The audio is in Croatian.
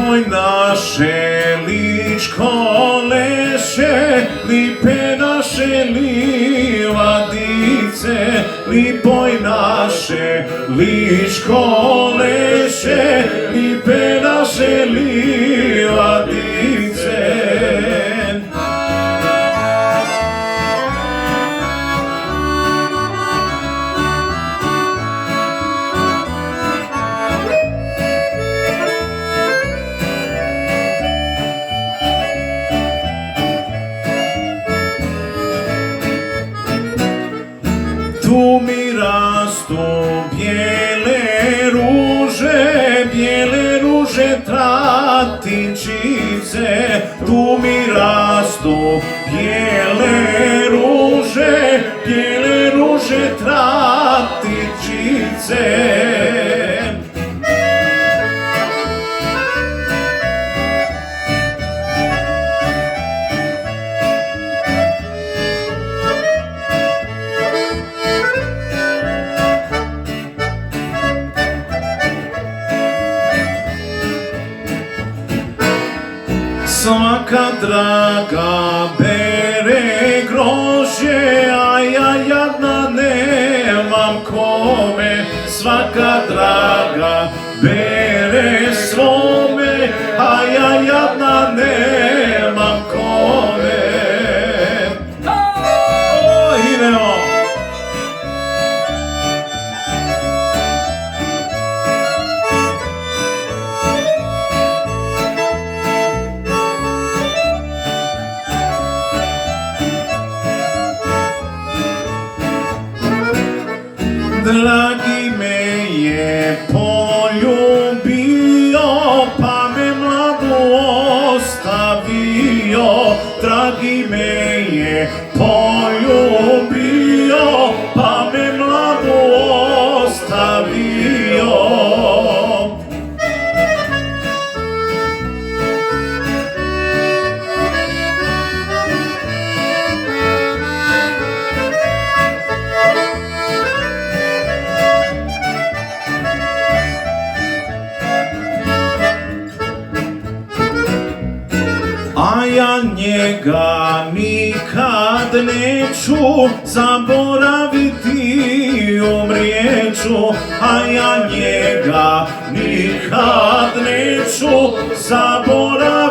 Lipoj naše ličko leše, lipe naše livadice, Lipoj naše ličko leše, lipe naše livadice. Tu mi rastu bijele ruže tratinčice, tu mi rastu bijele ruže tratinčice. Svaka draga bere grožđe, a ja jadna nemam kome. Svaka draga bere svome, a ja jadna nemam kome. Idemo! Dragi me je poljubio, pa me mladu ostavio. Dragi me je poljubio, pa me mladu ostavio. A ja njega nikad neću zaboraviti, umrijeću. A ja njega nikad neću zaboraviti.